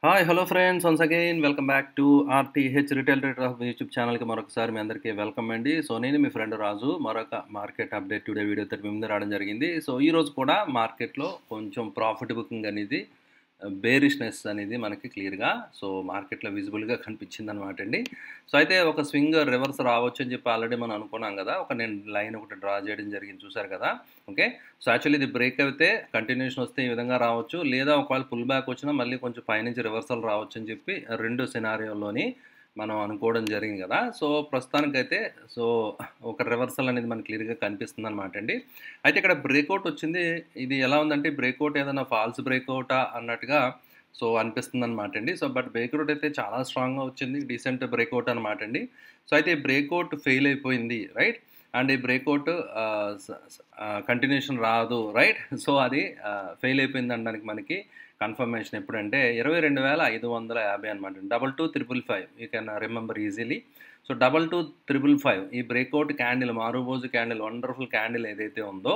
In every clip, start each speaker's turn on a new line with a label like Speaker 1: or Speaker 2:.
Speaker 1: Hi hello friends once again welcome back to RTH retail trader of YouTube ఛానల్కి మరొకసారి మీ అందరికీ welcome అండి. So నేను మీ ఫ్రెండ్ రాజు మరొక మార్కెట్ అప్డేట్ టుడే వీడియోతో మీ ముందు రావడం జరిగింది. సో ఈరోజు కూడా మార్కెట్లో కొంచెం ప్రాఫిట్ బుకింగ్ అనేది బేరిష్నెస్ అనేది మనకి క్లియర్గా సో మార్కెట్లో విజిబుల్గా కనిపించింది అనమాట అండి. సో అయితే ఒక స్వింగ్ రివర్స్ రావచ్చు అని చెప్పి ఆల్రెడీ మనం అనుకున్నాం కదా. నేను లైన్ ఒకటి డ్రా చేయడం జరిగింది, చూసారు కదా. ఓకే, సో యాక్చువల్లీ ఇది బ్రేక్ అయితే కంటిన్యూషన్ వస్తే ఈ విధంగా రావచ్చు, లేదా ఒకవేళ పుల్ బ్యాక్ వచ్చినా మళ్ళీ కొంచెం పైనుంచి రివర్సల్ రావచ్చు అని చెప్పి రెండు సినారియోలోని మనం అనుకోవడం జరిగింది కదా. సో ప్రస్తుతానికైతే సో ఒక రివర్సల్ అనేది మనకి క్లియర్గా కనిపిస్తుంది అనమాట అండి. అయితే ఇక్కడ బ్రేక్అవుట్ వచ్చింది. ఇది ఎలా ఉందంటే బ్రేక్అవుట్ ఏదైనా ఫాల్స్ బ్రేక్అవుటా అన్నట్టుగా సో అనిపిస్తుంది అనమాట అండి. సో బట్ బ్రేక్అవుట్ అయితే చాలా స్ట్రాంగ్గా వచ్చింది, డీసెంట్ బ్రేక్అవుట్ అనమాట అండి. సో అయితే ఈ బ్రేక్అవుట్ ఫెయిల్ అయిపోయింది, రైట్. అండ్ ఈ బ్రేక్అవుట్ కంటిన్యూషన్ రాదు, రైట్. సో అది ఫెయిల్ అయిపోయింది అనడానికి మనకి కన్ఫర్మేషన్ ఎప్పుడంటే 22,550 అనమాట. 22,555 you can remember easily. So 22,555 ఈ breakout candle, మారుబోజు candle, wonderful candle ఏదైతే ఉందో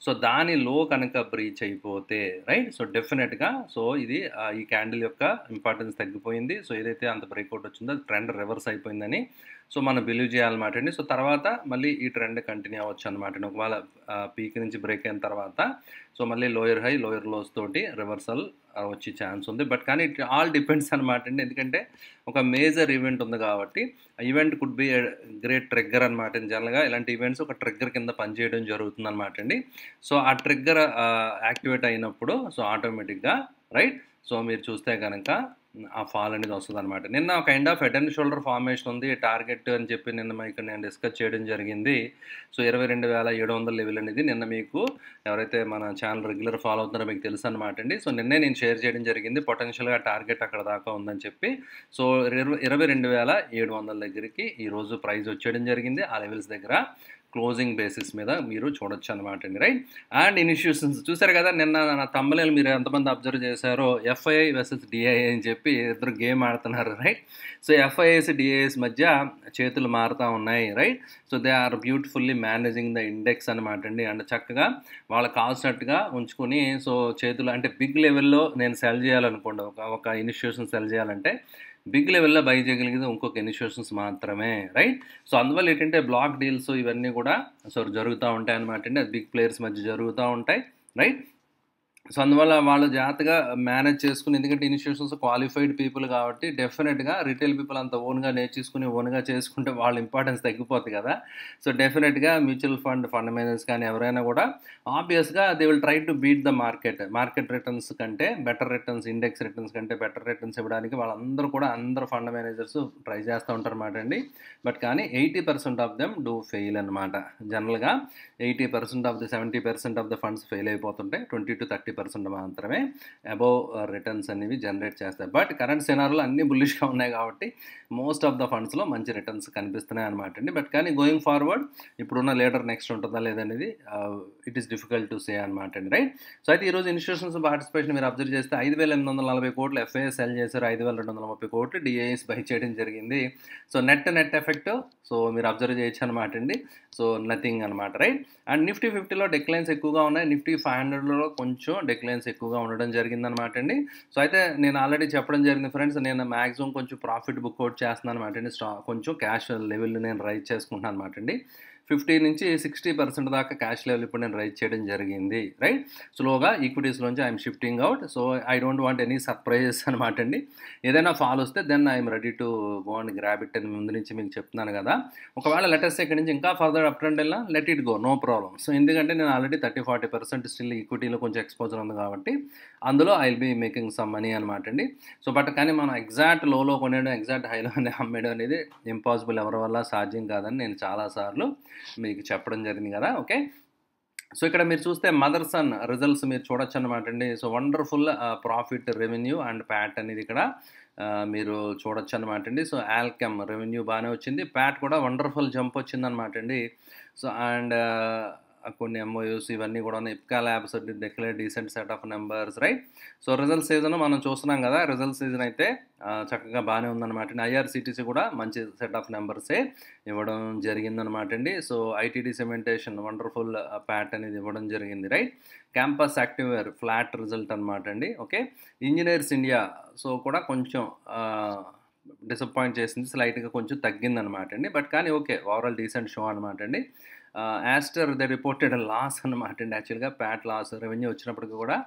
Speaker 1: సో దాని లో కనుక బ్రీచ్ అయిపోతే, రైట్, సో డెఫినెట్గా సో ఇది ఈ క్యాండిల్ యొక్క ఇంపార్టెన్స్ తగ్గిపోయింది. సో ఏదైతే అంత బ్రేక్అవుట్ వచ్చిందో అది ట్రెండ్ రివర్స్ అయిపోయిందని సో మనం బిలీవ్ చేయాలన్నమాట అండి. సో తర్వాత మళ్ళీ ఈ ట్రెండ్ కంటిన్యూ అవ్వచ్చు అనమాట అండి. ఒకవేళ పీక్ నుంచి బ్రేక్ అయిన తర్వాత సో మళ్ళీ లోయర్ హై లోయర్ లోస్ తోటి రివర్సల్ వచ్చే ఛాన్స్ ఉంది. బట్ కానీ ఇట్ ఆల్ డిపెండ్స్ అనమాట అండి. ఎందుకంటే ఒక మేజర్ ఈవెంట్ ఉంది కాబట్టి ఆ event could be great trigger అనమాట. జనరల్గా ఇలాంటి ఈవెంట్స్ ఒక ట్రిగ్గర్ కింద పనిచేయడం జరుగుతుంది అనమాట అండి. సో ఆ ట్రిగ్గర్ యాక్టివేట్ అయినప్పుడు సో ఆటోమేటిక్గా, రైట్, సో మీరు చూస్తే కనుక ఆ ఫాల్ అనేది వస్తుంది అనమాట. నిన్న kind of head and shoulder formation ఉంది, టార్గెట్ అని చెప్పి నిన్న మీకు నేను డిస్కస్ చేయడం జరిగింది. సో 22,700 లెవెల్ అనేది నిన్న మీకు ఎవరైతే మన ఛానల్ రెగ్యులర్ ఫాలో అవుతున్నారో మీకు తెలుసు అనమాట అండి. సో నిన్నే నేను షేర్ చేయడం జరిగింది, పొటెన్షియల్గా టార్గెట్ అక్కడ దాకా ఉందని చెప్పి. సో 22,700 దగ్గరికి ఈరోజు ప్రైస్ వచ్చేయడం జరిగింది. ఆ లెవెల్స్ దగ్గర క్లోజింగ్ బేసిస్ మీద మీరు చూడొచ్చు అనమాట అండి, రైట్. అండ్ ఇన్స్టిట్యూషన్స్ చూసారు కదా. నిన్న నా తమ్ముళ్ళు మీరు ఎంతమంది అబ్జర్వ్ చేశారో ఎఫ్ఐఐ వర్సెస్ డిఐఐ అని చెప్పి ఇద్దరు గేమ్ ఆడుతున్నారు, రైట్. సో ఎఫ్ఐఐస్ డిఐఎస్ మధ్య చేతులు మారుతూ ఉన్నాయి, right. So they are beautifully managing the index అనమాట అండి. అండ్ చక్కగా వాళ్ళకి కాల్సినట్టుగా ఉంచుకొని సో చేతులు అంటే బిగ్ లెవెల్లో నేను సెల్ చేయాలనుకోండి, ఒక ఇన్స్టిట్యూషన్ సెల్ చేయాలంటే బిగ్ లెవెల్లో బై చేయగలిగేది ఇంకొక ఇన్స్టిట్యూషన్స్ మాత్రమే, రైట్. సో అందువల్ల ఏంటంటే బ్లాక్ డీల్స్ ఇవన్నీ కూడా సో జరుగుతూ ఉంటాయి అనమాట అండి. అది బిగ్ ప్లేయర్స్ మధ్య జరుగుతూ ఉంటాయి, రైట్. సో అందువల్ల వాళ్ళు జాగ్రత్తగా మేనేజ్ చేసుకుని, ఎందుకంటే ఇన్స్టిట్యూషన్స్ క్వాలిఫైడ్ పీపుల్ కాబట్టి డెఫినెట్గా రిటైల్ పీపుల్ అంత ఓన్గా నేర్చేసుకుని ఓన్గా చేసుకుంటే వాళ్ళ ఇంపార్టెన్స్ తగ్గిపోతుంది కదా. సో డెఫినెట్గా మ్యూచువల్ ఫండ్ మేనేజర్స్ కానీ ఎవరైనా కూడా ఆబ్వియస్గా they will try to beat the market returns కంటే బెటర్ రిటర్న్స్, ఇండెక్స్ రిటర్న్స్ కంటే బెటర్ రిటర్న్స్ ఇవ్వడానికి వాళ్ళందరూ కూడా అందరు ఫండ్ మేనేజర్స్ ట్రై చేస్తూ ఉంటారు అన్నమాట అండి. బట్ కానీ 80% ఆఫ్ దెమ్ డూ ఫెయిల్ అనమాట. జనరల్గా 80% of the 70% of the funds fail అయిపోతుంటాయి. 20 to 30% మాత్రమే అబోవ్ రిటర్న్స్ అనేవి జనరేట్ చేస్తాయి. బట్ కరెంట్ సినారియోలో అన్ని బుల్లిష్గా ఉన్నాయి కాబట్టి మోస్ట్ ఆఫ్ ద ఫండ్స్లో మంచి రిటర్న్స్ కనిపిస్తున్నాయి అనమాట అండి. బట్ కానీ గోయింగ్ ఫార్వర్డ్ ఇప్పుడున్న లీడర్ నెక్స్ట్ ఉంటుందా లేదనేది it is difficult to say అనమాట అండి, రైట్. సో అయితే ఈరోజు ఇన్స్టిట్యూషన్స్ పార్టిసిపేషన్ మీరు అబ్జర్వ్ చేస్తే 5,840 కోట్లు ఎఫ్ఐఎస్ సెల్ చేశారు, 5,230 కోట్లు డిఐఎస్ బై చేయడం జరిగింది. సో నెట్ ఎఫెక్ట్ సో మీరు అబ్జర్వ్ చేయొచ్చు అనమాట అండి. సో నథింగ్ అనమాట, రైట్. అండ్ నిఫ్టీ 50లో డిక్లైన్స్ ఎక్కువగా ఉన్నాయి, నిఫ్టీ 500లో కొంచెం డిక్లైన్స్ ఎక్కువగా ఉండడం జరిగిందనమాట అండి. సో అయితే నేను ఆల్రెడీ చెప్పడం జరిగింది ఫ్రెండ్స్, నేను మ్యాక్సిమం కొంచెం ప్రాఫిట్ బుక్అవుట్ చేస్తున్నాను అనమాట అండి. కొంచెం క్యాష్ లెవెల్ నేను రైజ్ చేసుకుంటున్నాను అనమాట అండి. 50 నుంచి 60% దాకా క్యాష్ లెవెల్ ఇప్పుడు నేను రైజ్ చేయడం జరిగింది, రైట్. స్లోగా ఈక్విటీస్లోంచి I'm shifting out. So I don't want any surprises అనమాట అండి. ఏదైనా ఫాల్ వస్తే then I'm ready to go and grab it అని ముందు నుంచి మీకు చెప్తున్నాను కదా. ఒకవేళ లెటర్స్ ఇక్కడ నుంచి ఇంకా ఫర్దర్ అప్ ట్రెండ్ వెళ్ళినా let it go, no problem. So ఎందుకంటే నేను ఆల్రెడీ 30-40% స్టిల్ ఈక్విటీలో కొంచెం ఎక్స్పోజర్ ఉంది కాబట్టి అందులో I will be making some money అనమాట అండి. సో బట్ కానీ మనం ఎగ్జాక్ట్ లోలో కొనేయడం ఎగ్జాక్ట్ హైలో అమ్మేయడం అనేది ఇంపాసిబుల్, ఎవరి వల్ల సాధ్యం కాదని నేను చాలాసార్లు మీకు చెప్పడం జరిగింది కదా. ఓకే, సో ఇక్కడ మీరు చూస్తే మదర్సన్ రిజల్ట్స్ మీరు చూడొచ్చు అనమాట అండి. So wonderful profit, revenue and Pat అనేది ఇక్కడ మీరు చూడొచ్చు అనమాట అండి. సో ఆల్కెమ్ రెవెన్యూ బాగానే వచ్చింది, ప్యాట్ కూడా వండర్ఫుల్ జంప్ వచ్చింది అనమాట అండి. సో అండ్ కొన్ని ఎంఓయూస్ ఇవన్నీ కూడా Ipca labs declare decent set of numbers, right. So result season మనం చూస్తున్నాం కదా, రిజల్ట్ సీజన్ అయితే చక్కగా బాగానే ఉందన్నమాట అండి. ఐఆర్సిటీసీ కూడా మంచి సెట్ ఆఫ్ నెంబర్సే ఇవ్వడం జరిగిందనమాట అండి. So ITD cementation wonderful Pat అనేది ఇవ్వడం జరిగింది, right. Campus activewear flat result అనమాట అండి. ఓకే. ఇంజనీర్స్ ఇండియా సో కూడా కొంచెం డిసప్పాయింట్ చేసింది, స్లైట్గా కొంచెం తగ్గిందనమాట అండి. బట్ కానీ ఓకే, ఓవరాల్ డీసెంట్ షో అనమాట అండి. యాస్టర్ దే రిపోర్టెడ్ లాస్ అనమాట అండి. యాక్చువల్గా ప్యాట్ లాస్, రెవెన్యూ వచ్చినప్పటికీ కూడా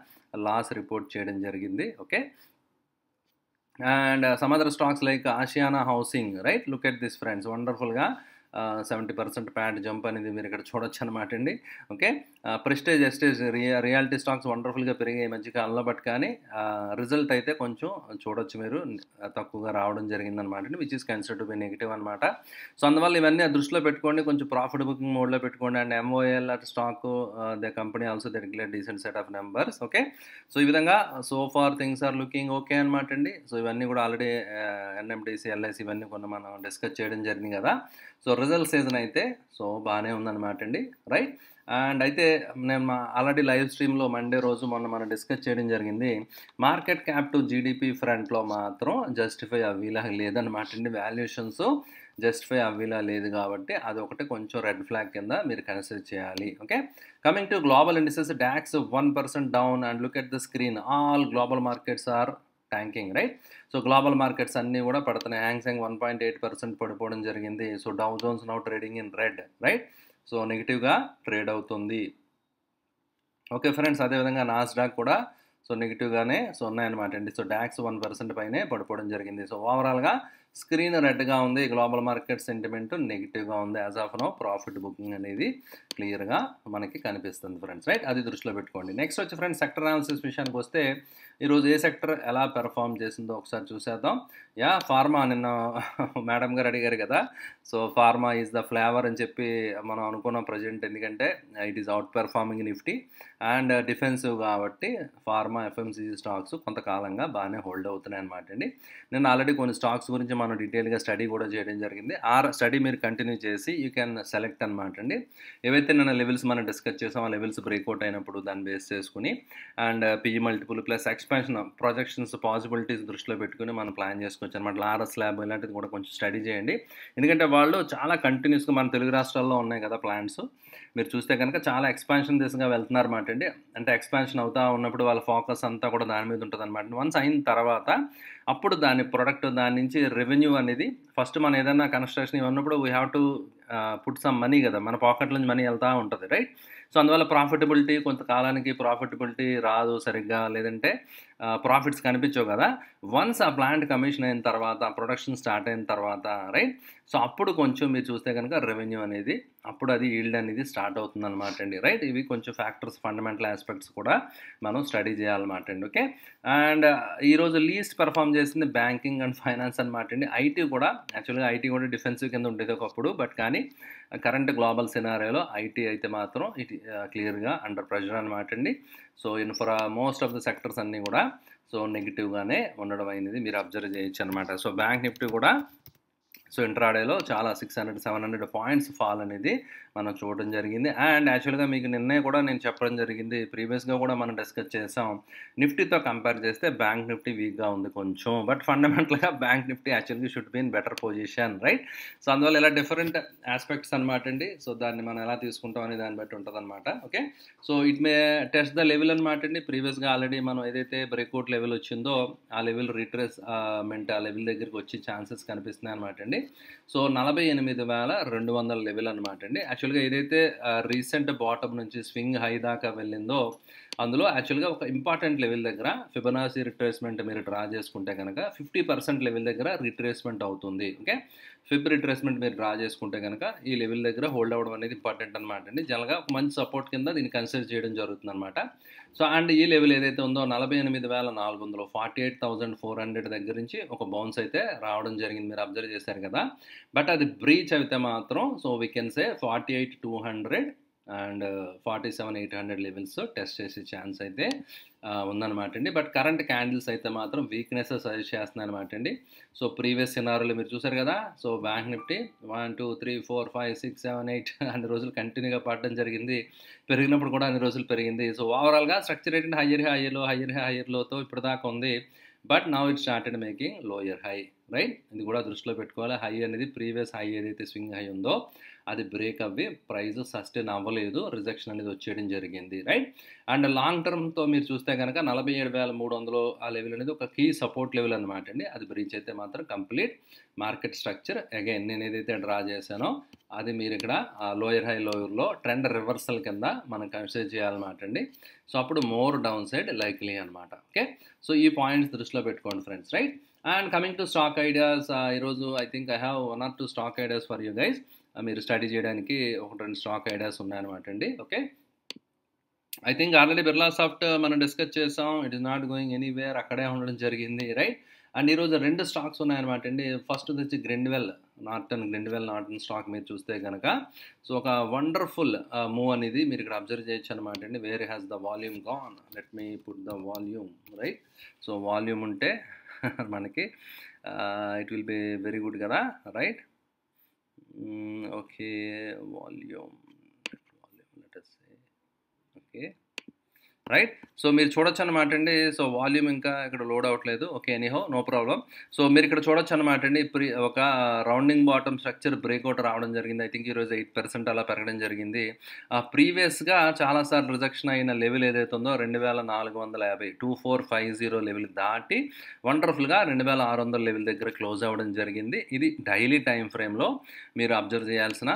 Speaker 1: లాస్ రిపోర్ట్ చేయడం జరిగింది. Okay. And some other stocks like Ashiana housing, right. Look at this friends, వండర్ఫుల్గా 70% ప్యాట్ జంప్ అనేది మీరు ఇక్కడ చూడొచ్చు అనమాట అండి. Okay. Prestige estate realty stocks వండర్ఫుల్గా పెరిగాయి మధ్యకాలంలో, బట్ కానీ రిజల్ట్ అయితే కొంచెం చూడొచ్చు మీరు తక్కువగా రావడం జరిగిందనమాట అండి, which is considered to be negative అనమాట. సో అందువల్ల ఇవన్నీ దృష్టిలో పెట్టుకోండి, కొంచెం ప్రాఫిట్ బుకింగ్ మోడ్లో పెట్టుకోండి. And MOL at stock the company also the declare decent set of numbers. Okay. So ఈ విధంగా so far things are looking okay అనమాట అండి. సో ఇవన్నీ కూడా ఆల్రెడీ ఎన్ఎండిసి, ఎల్ఐసి ఇవన్నీ కొన్ని మనం డిస్కస్ చేయడం జరిగింది కదా. సో రిజల్ట్ సీజన్ అయితే సో బాగానే ఉందన్నమాట అండి, రైట్. అండ్ అయితే నేను ఆల్రెడీ లైవ్ స్ట్రీమ్లో మండే రోజు మనం డిస్కస్ చేయడం జరిగింది, మార్కెట్ క్యాప్ టు జీడిపి ఫ్రంట్లో మాత్రం జస్టిఫై అవ్వేలా లేదనమాట అండి. వాల్యుయేషన్స్ జస్టిఫై అవ్వేలా లేదు కాబట్టి అదొకటి కొంచెం రెడ్ ఫ్లాగ్ కింద మీరు కన్సిడర్ చేయాలి. Okay. Coming to global indices, Dax 1% down. And look at the screen, all global markets are tanking, right. So global markets అన్నీ కూడా పడుతున్నాయి. హ్యాంగ్సెంగ్ 1.8% పడిపోవడం జరిగింది. So Dow Jones now trading in red, right. So నెగిటివ్గా trade అవుతుంది. Okay friends, అదేవిధంగా Nasdaq కూడా so నెగిటివ్గానే సో ఉన్నాయన్నమాట అండి. సో డాక్స్ 1% పైనే పడిపోవడం జరిగింది. సో ఓవరాల్గా స్క్రీన్ రెడ్గా ఉంది, గ్లోబల్ మార్కెట్ సెంటిమెంట్ నెగిటివ్గా ఉంది. As of no profit booking అనేది క్లియర్గా మనకి కనిపిస్తుంది ఫ్రెండ్స్, రైట్. అది దృష్టిలో పెట్టుకోండి. నెక్స్ట్ వచ్చి ఫ్రెండ్స్ సెక్టర్ అనాలిసిస్ విషయానికి వస్తే ఈరోజు ఏ సెక్టర్ ఎలా పెర్ఫామ్ చేసిందో ఒకసారి చూసేద్దాం. యా, ఫార్మా, నిన్న మేడం గారు అడిగారు కదా, so pharma is the flavour అని చెప్పి మనం అనుకున్నాం ప్రజెంట్, ఎందుకంటే it is out performing Nifty and defensive కాబట్టి ఫార్మా ఎఫ్ఎంసీజీ స్టాక్స్ కొంతకాలంగా బాగానే హోల్డ్ అవుతున్నాయి అనమాట అండి. నేను ఆల్రెడీ కొన్ని స్టాక్స్ గురించి మనం డీటెయిల్గా స్టడీ కూడా చేయడం జరిగింది. ఆ స్టడీ మీరు కంటిన్యూ చేసి యూ క్యాన్ సెలెక్ట్ అనమాట అండి. ఏవైతే నేను లెవెల్స్ మనం డిస్కస్ చేసాం ఆ లెవెల్స్ బ్రేక్అవుట్ అయినప్పుడు దాన్ని బేస్ చేసుకుని and PE multiple plus expansion projections possibilities దృష్టిలో పెట్టుకుని మనం ప్లాన్ చేసుకోవచ్చు అనమాట. లారస్ ల్యాబ్ ఇలాంటిది కూడా కొంచెం స్టడీ చేయండి, ఎందుకంటే వాళ్ళు చాలా కంటిన్యూస్గా మన తెలుగు రాష్ట్రాల్లో ఉన్నాయి కదా ప్లాన్స్, మీరు చూస్తే కనుక చాలా ఎక్స్పాన్షన్ దిశగా వెళ్తున్నారు అనమాట అండి. అంటే ఎక్స్పాన్షన్ అవుతా ఉన్నప్పుడు వాళ్ళ ఫోకస్ అంతా కూడా దాని మీద ఉంటుంది అనమాట. వన్స్ అయిన తర్వాత అప్పుడు దాని ప్రొడక్ట్ దాని నుంచి రెవెన్యూ అనేది ఫస్ట్ మనం ఏదైనా కన్స్ట్రక్షన్ ఉన్నప్పుడు we have to put some money కదా, మన పాకెట్ నుంచి మనీ వెళ్తూ ఉంటుంది, రైట్. సో అందువల్ల ప్రాఫిటబిలిటీ కొంతకాలానికి ప్రాఫిటబిలిటీ రాదు సరిగ్గా, లేదంటే ప్రాఫిట్స్ కనిపించవు కదా. వన్స్ ఆ ప్లాంట్ కమిషన్ అయిన తర్వాత ప్రొడక్షన్ స్టార్ట్ అయిన తర్వాత, రైట్, సో అప్పుడు కొంచెం మీరు చూస్తే కనుక రెవెన్యూ అనేది అప్పుడు అది ఈల్డ్ అనేది స్టార్ట్ అవుతుంది అనమాట అండి, రైట్. ఇవి కొంచెం ఫ్యాక్టర్స్ ఫండమెంటల్ ఆస్పెక్ట్స్ కూడా మనం స్టడీ చేయాలన్నమాట అండి. ఓకే. అండ్ ఈరోజు లీస్ట్ పెర్ఫామ్ చేసింది బ్యాంకింగ్ అండ్ ఫైనాన్స్ అనమాట అండి. ఐటీ కూడా యాక్చువల్గా ఐటీ కూడా డిఫెన్సివ్ కింద ఉండేది ఒకప్పుడు, బట్ కానీ కరెంట్ గ్లోబల్ సినారియోలో ఐటీ అయితే మాత్రం ఇది క్లియర్గా అండర్ ప్రెషర్ అనమాట అండి. So infra most of the sectors అన్నీ కూడా సో నెగిటివ్గానే ఉండడం అనేది మీరు అబ్జర్వ్ చేయొచ్చు అనమాట. సో బ్యాంక్ నిఫ్టీ కూడా సో ఇంట్రాడేలో చాలా 600-700 పాయింట్స్ ఫాల్ అనేది మనం చూడడం జరిగింది. అండ్ యాక్చువల్గా మీకు నిన్నే కూడా నేను చెప్పడం జరిగింది, ప్రీవియస్గా కూడా మనం డిస్కస్ చేసాం, నిఫ్టీతో కంపేర్ చేస్తే బ్యాంక్ నిఫ్టీ వీక్గా ఉంది కొంచెం, బట్ ఫండమెంటల్గా బ్యాంక్ నిఫ్టీ యాక్చువల్గా should be in better position, right. So అందువల్ల ఇలా డిఫరెంట్ ఆస్పెక్ట్స్ అనమాట అండి. సో దాన్ని మనం ఎలా తీసుకుంటాం అనే దాన్ని బట్టి ఉంటుంది అనమాట. Okay. So it may test the level అనమాట అండి. ప్రీవియస్గా ఆల్రెడీ మనం ఏదైతే బ్రేక్అవుట్ లెవెల్ వచ్చిందో ఆ లెవెల్ రిట్రేస్మెంట్ ఆ లెవెల్ దగ్గరికి వచ్చే ఛాన్సెస్ కనిపిస్తున్నాయి అనమాట అండి. సో 48,200 లెవెల్ అనమాట అండి. యాక్చువల్గా ఏదైతే రీసెంట్ బాటమ్ నుంచి స్వింగ్ హై దాకా వెళ్ళిందో అందులో యాక్చువల్గా ఒక ఇంపార్టెంట్ లెవెల్ దగ్గర ఫిబొనాచి రిట్రేస్మెంట్ మీరు డ్రా చేసుకుంటే కనుక 50% లెవెల్ దగ్గర రిట్రేస్మెంట్ అవుతుంది. ఓకే. ఫిబ్ రిట్రేస్మెంట్ మీరు డ్రా చేసుకుంటే కనుక ఈ లెవెల్ దగ్గర హోల్డ్ అవ్వడం అనేది ఇంపార్టెంట్ అనమాట అండి. జనరల్గా ఒక మంచి సపోర్ట్ కింద దీన్ని కన్సిడర్ చేయడం జరుగుతుంది అనమాట. సో అండ్ ఈ లెవెల్ ఏదైతే ఉందో 48,400 48,400 దగ్గర నుంచి ఒక బౌన్స్ అయితే రావడం జరిగింది, మీరు అబ్జర్వ్ చేశారు కదా. బట్ అది బ్రీచ్ అయితే మాత్రం so we can say 48,200 and 47,800 levels test చేసే ఛాన్స్ అయితే ఉందన్నమాట అండి. బట్ కరెంట్ క్యాండిల్స్ అయితే మాత్రం వీక్నెస్ సజెస్ట్ చేస్తున్నాయి అనమాట అండి. సో ప్రీవియస్ సినారీలో మీరు చూసారు కదా. సో బ్యాంక్ నిఫ్టీ 1 2 3 4 5 6 7 8 అన్ని రోజులు కంటిన్యూగా పడడం జరిగింది. పెరిగినప్పుడు కూడా అన్ని రోజులు పెరిగింది. సో ఓవరాల్గా స్ట్రక్చర్ ఏంటంటే హయ్యర్ లోతో ఇప్పుడు దాకా ఉంది. But now it started making lower high, right. ఇది కూడా దృష్టిలో పెట్టుకోవాలి. హై అనేది ప్రీవియస్ హై ఏదైతే స్వింగ్ హై ఉందో అది బ్రేక్ అవ్వి ప్రైస్ సస్టైన్ అవ్వలేదు, రిజెక్షన్ అనేది వచ్చేయడం జరిగింది, రైట్. అండ్ లాంగ్ టర్మ్తో మీరు చూస్తే కనుక 47,300 ఆ లెవెల్ అనేది ఒక కీ సపోర్ట్ లెవెల్ అనమాట అండి. అది బ్రీచ్ అయితే మాత్రం కంప్లీట్ మార్కెట్ స్ట్రక్చర్ అగైన్ నేను ఏదైతే డ్రా చేశానో అది మీరు ఇక్కడ లోయర్ హై లోయర్లో ట్రెండ్ రివర్సల్ కింద మనం కన్సిడర్ చేయాలన్నమాట అండి. సో అప్పుడు మోర్ డౌన్ సైడ్ లైక్లీ అనమాట. ఓకే, సో ఈ పాయింట్స్ దృష్టిలో పెట్టుకోండి friends, right. And coming to stock ideas, ఈరోజు I think I have 1 or 2 stock ideas for you guys. మీరు స్టడీ చేయడానికి 1-2 స్టాక్ ఐడియాస్ ఉన్నాయన్నమాట అండి. Okay, I think already Birlasoft మనం డిస్కస్ చేసాం. It is not going anywhere, అక్కడే ఉండడం జరిగింది, రైట్. అండ్ ఈరోజు 2 స్టాక్స్ ఉన్నాయన్నమాట అండి. ఫస్ట్ వచ్చి గ్రిండ్వెల్ నార్టన్ స్టాక్ మీరు చూస్తే కనుక సో ఒక వండర్ఫుల్ మూవ్ అనేది మీరు ఇక్కడ అబ్జర్వ్ చేయొచ్చు అనమాట అండి. Where has the volume gone, let me put the volume, right. So volume ఉంటే మనకి it will be very good కదా, right. Okay, volume let us say, okay, right. So మీరు చూడొచ్చు అనమాట అండి. సో వాల్యూమ్ ఇంకా ఇక్కడ లోడ్ అవ్వట్లేదు. Okay, anyhow no problem. So మీరు ఇక్కడ చూడొచ్చు అనమాట అండి. ఒక రౌండింగ్ బాటమ్ స్ట్రక్చర్ బ్రేక్అవుట్ రావడం జరిగింది. ఐ థింక్ ఈరోజు 8% అలా పెరగడం జరిగింది. ప్రీవియస్గా చాలాసార్లు రిజెక్షన్ అయిన లెవెల్ ఏదైతే ఉందో 2,450 2450 లెవెల్ దాటి వండర్ఫుల్గా 2,600 లెవెల్ దగ్గర క్లోజ్ అవ్వడం జరిగింది. ఇది డైలీ టైం ఫ్రేమ్లో మీరు అబ్జర్వ్ చేయాల్సిన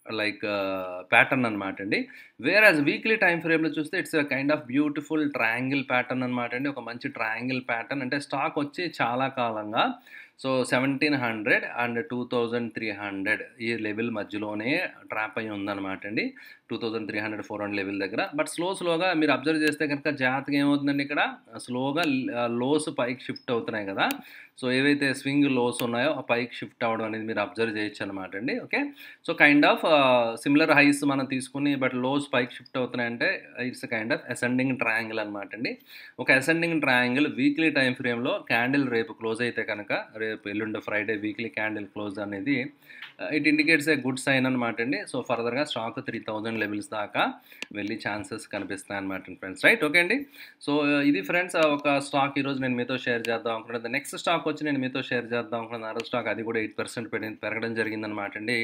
Speaker 1: లైక్ ప్యాటర్న్ అనమాట అండి. వేరాజ్ వీక్లీ టైం ఫ్రేమ్లో చూస్తే it's kind of beautiful triangle pattern అనమాట అండి. ఒక మంచి ట్రయాంగిల్ ప్యాటర్న్ అంటే స్టాక్ వచ్చి చాలా కాలంగా సో 1,700 అండ్ 2,300 ఈ లెవెల్ మధ్యలోనే ట్రాప్ అయి ఉందన్నమాట అండి. 2,300-400 లెవెల్ దగ్గర. బట్ స్లోగా మీరు అబ్జర్వ్ చేస్తే కనుక జాగ్రత్తగా ఏమవుతుందండి, ఇక్కడ స్లోగా లోస్ పైకి షిఫ్ట్ అవుతున్నాయి కదా. సో ఏవైతే స్వింగ్ లోస్ ఉన్నాయో ఆ పైకి షిఫ్ట్ అవ్వడం అనేది మీరు అబ్జర్వ్ చేయొచ్చు అనమాట అండి. Okay, so kind of similar highs మనం తీసుకుని బట్ లోస్ పైకి షిఫ్ట్ అవుతున్నాయంటే it's kind of ascending triangle అనమాట అండి. ఒక అసెండింగ్ ట్రయాంగిల్ వీక్లీ టైం ఫ్రేమ్లో క్యాండిల్ రేపు క్లోజ్ అయితే కనుక, రేపు ఎల్లుండి ఫ్రైడే వీక్లీ క్యాండిల్ క్లోజ్ అనేది it indicates a good sign అనమాట అండి. సో ఫర్దర్గా స్టాక్ 3,000 లెవెల్స్ దాకా వెళ్ళి ఛాన్సెస్ కనిపిస్తాయి అనమాట ఫ్రెండ్స్, రైట్. ఓకే అండి. సో ఇది ఫ్రెండ్స్ ఒక స్టాక్ ఈరోజు నేను మీతో షేర్ చేద్దాం అనుకున్నాను. నెక్స్ట్ స్టాక్ వచ్చి నేను మీతో షేర్ చేద్దాం అనుకున్నాను. అరవై స్టాక్ అది కూడా 8% పెరగడం జరిగిందనమాట అండి.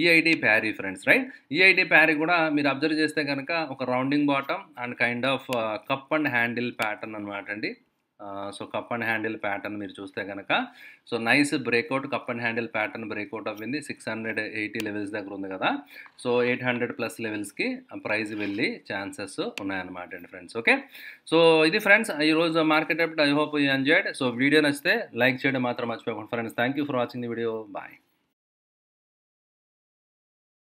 Speaker 1: EID Parry friends, right. EID Parry కూడా మీరు అబ్జర్వ్ చేస్తే కనుక ఒక rounding bottom and kind of cup and handle pattern అనమాట అండి. So cup and handle pattern మీరు చూస్తే కనుక so nice breakout, cup and handle pattern breakout అవ్వింది. 680 లెవెల్స్ దగ్గర ఉంది కదా. సో 800+ లెవెల్స్కి ప్రైస్ వెళ్ళి ఛాన్సెస్ ఉన్నాయన్నమాట అండి ఫ్రెండ్స్. ఓకే, సో ఇది ఫ్రెండ్స్ ఈరోజు market update. I hope you enjoyed. So video నచ్చితే లైక్ చేయడం మాత్రం మర్చిపోకండి friends. Thank you for watching the video. Bye.